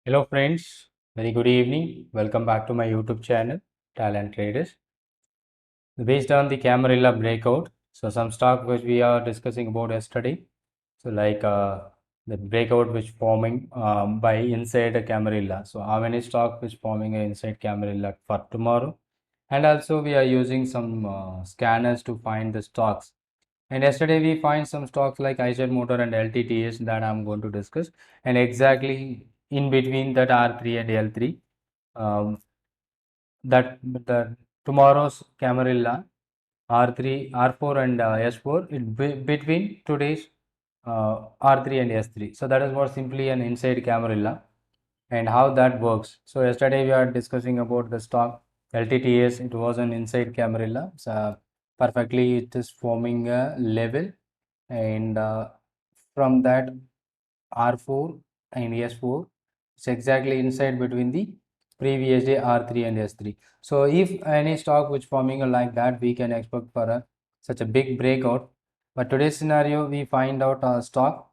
Hello friends, very good evening. Welcome back to my YouTube channel, Talent Traders. Based on the Camarilla breakout, so some stock which we are discussing about yesterday. So the breakout which forming by inside a Camarilla. So how many stock which forming inside Camarilla for tomorrow? And also we are using some scanners to find the stocks. And yesterday we find some stocks like Eicher Motor and LTTS that I'm going to discuss. And exactly in between that R3 and L3, um, that tomorrow's Camarilla R3, R4 and S4, between today's R3 and S3. So that is what simply an inside Camarilla and how that works. So yesterday we are discussing about the stock LTTS. It was an inside Camarilla. So perfectly it is forming a level, and from that R4 and S4, it's exactly inside between the previous day R3 and S3. So if any stock which forming like that, we can expect for such a big breakout. But today's scenario, we find out a stock,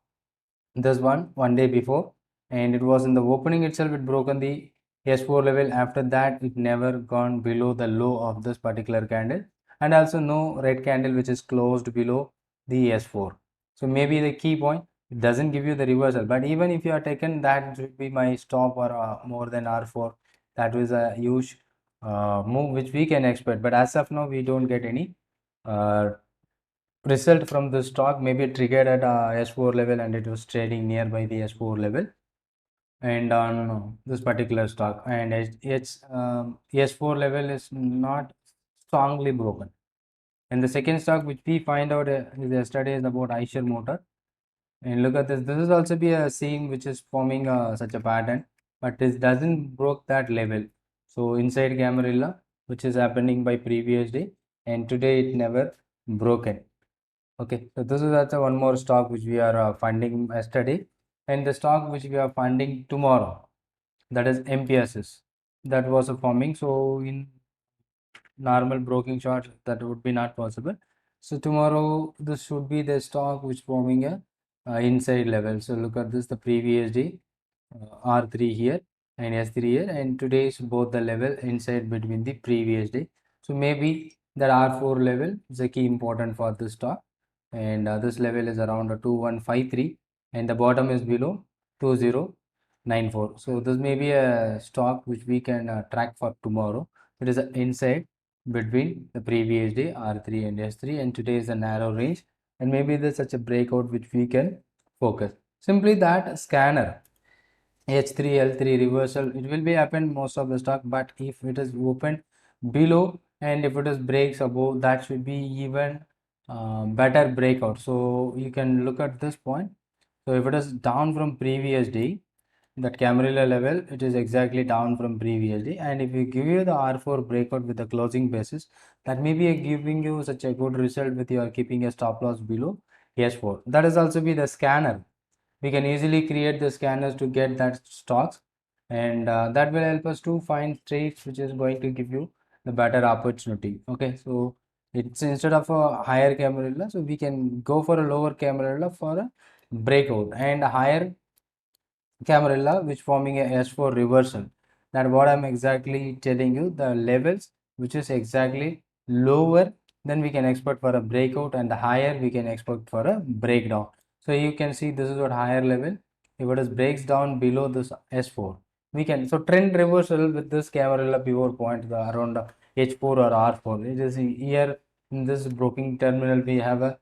this one day before, and it was in the opening itself, it broken the S4 level. After that, it never gone below the low of this particular candle, and also no red candle which is closed below the S4. So maybe the key point, it doesn't give you the reversal, but even if you are taken, that should be my stop or more than R4. That was a huge move which we can expect, but as of now we don't get any uh, result from the stock. Maybe triggered at S4 level and it was trading nearby the S4 level, and on this particular stock, and S4 level is not strongly broken. And the second stock which we find out is yesterday is about Eicher Motor. And look at this. This is also be a seam which is forming such a pattern, but it doesn't broke that level. So inside Camarilla, which is happening by previous day, and today it never broken. Okay, so this is also one more stock which we are funding yesterday, and the stock which we are funding tomorrow, that is MPSS, that was a forming. So in normal broking chart, that would be not possible. So tomorrow this should be the stock which forming a inside level. So look at this, the previous day R3 here and S3 here, and today is both the level inside between the previous day. So maybe that R4 level is a key important for this stock, and this level is around 2153, and the bottom is below 2094. So this may be a stock which we can track for tomorrow. It is inside between the previous day R3 and S3, and today is a narrow range, and maybe there's such a breakout which we can focus. Simply that scanner H3 L3 reversal, it will be happen most of the stock, but if it is opened below and if it is breaks above, that should be even better breakout. So you can look at this point. So if it is down from previous day, that Camarilla level, it is exactly down from previous day, and if you give you the R4 breakout with the closing basis, that may be giving you such a good result with your keeping a stop loss below S4. That is also be the scanner. We can easily create the scanners to get that stocks, and that will help us to find trades which is going to give you the better opportunity. Okay, so it's instead of a higher Camarilla, so we can go for a lower Camarilla for a breakout, and a higher Camarilla which forming a S4 reversal. That what I'm exactly telling you, the levels which is exactly lower than we can expect for a breakout, and the higher we can expect for a breakdown. So you can see this is what higher level. If it is breaks down below this S4, we can, so trend reversal with this Camarilla pivot point around H4 or R4. It is here in this broken terminal we have a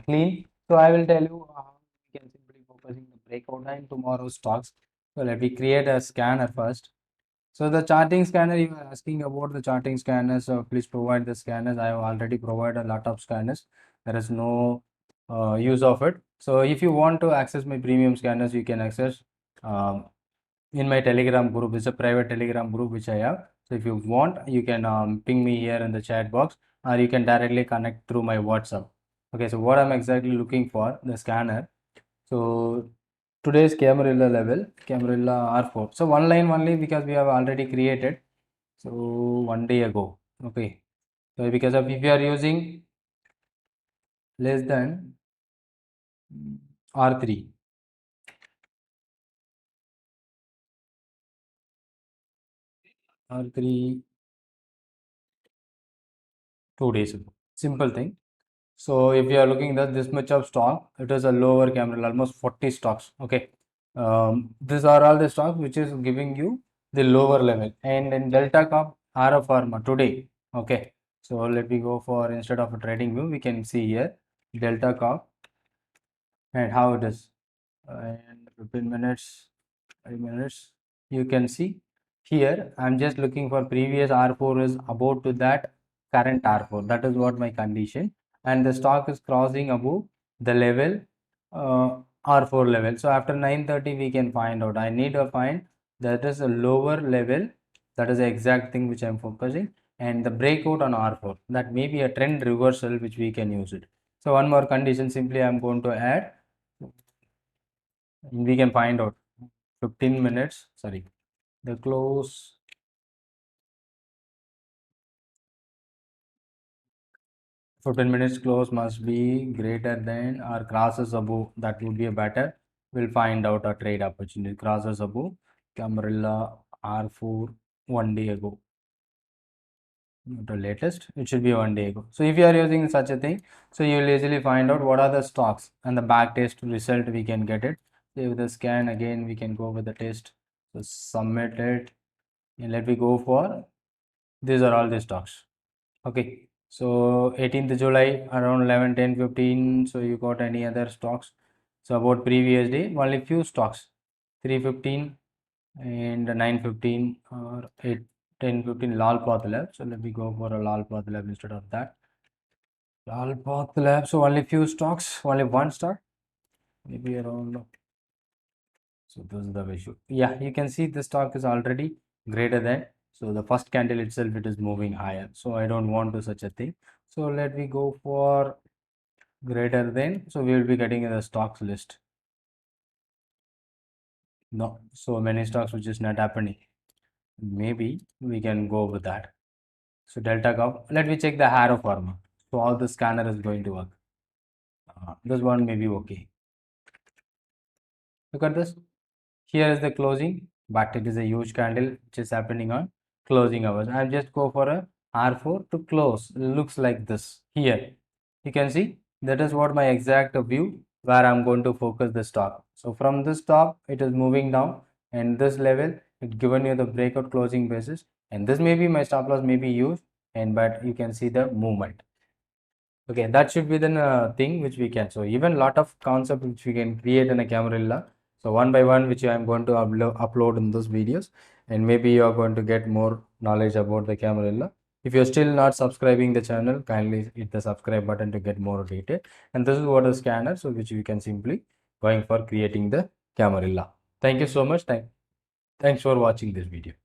clean. So I will tell you how we can simply focusing the breakout and tomorrow's stocks. So let me create a scanner first. So the charting scanner, you are asking about the charting scanner. So please provide the scanners. I have already provided a lot of scanners. There is no use of it. So if you want to access my premium scanners, you can access um, in my Telegram group. It's a private Telegram group which I have. So if you want, you can ping me here in the chat box, or you can directly connect through my WhatsApp. Okay, so what I'm exactly looking for, the scanner. So today's Camarilla level, Camarilla R4. So one line only because we have already created. So one day ago. Okay. So because of if you are using less than R3. R3 2 days ago. Simple thing. So if you are looking at this much of stock, it is a lower Camarilla, almost 40 stocks. Okay. These are all the stocks which is giving you the lower level. And in Delta Corp, RF Pharma today. Okay. So let me go for, instead of a trading view, we can see here Delta Corp and how it is. And 15 minutes, 5 minutes, you can see here. I'm just looking for previous R4 is about to that current R4. That is what my condition, and the stock is crossing above the level R4 level. So after 9:30 we can find out. I need to find that is a lower level. That is the exact thing which I'm focusing, and the breakout on R4. That may be a trend reversal which we can use it. So one more condition, simply I'm going to add. We can find out 15 minutes. Sorry, the close 15 minutes close must be greater than or crosses above. That would be a better. We'll find out a trade opportunity. Crosses above Camarilla R4 1 day ago. The latest, it should be 1 day ago. So if you are using such a thing, so you will easily find out what are the stocks, and the back test result we can get it. So with the scan again, we can go with the test. So submit it, and let me go for, these are all the stocks. Okay, so 18th July around 11, 10, 15. So you got any other stocks? So about previous day, only few stocks, 315 and 915 or 8, 10, 15 Lal Path Lab. So let me go for a Lal Path Lab instead of that. Lal Path Lab. So only few stocks, only one stock, maybe around. So this is the issue. Yeah, you can see the stock is already greater than. So the first candle itself, it is moving higher. So I don't want to such a thing. So let me go for greater than. So we will be getting the stocks list. No, so many stocks which is not happening. Maybe we can go with that. So Delta Corp. Let me check the Harrow Pharma. So all the scanner is going to work. This one may be okay. Look at this. Here is the closing, but it is a huge candle which is happening on closing hours. I'll just go for a R4 to close. Looks like this here. You can see that is what my exact view where I'm going to focus the stock. So from this top, it is moving down, and this level, it given you the breakout closing basis, and this may be my stop loss may be used, and but you can see the movement. Okay, that should be the thing which we can. So even lot of concept which we can create in a Camarilla. So one by one, which I am going to upload in those videos, and maybe you are going to get more knowledge about the Camarilla. If you're still not subscribing the channel, kindly hit the subscribe button to get more detail. And this is what a scanner, so which you can simply going for creating the Camarilla. Thank you so much. Thanks for watching this video.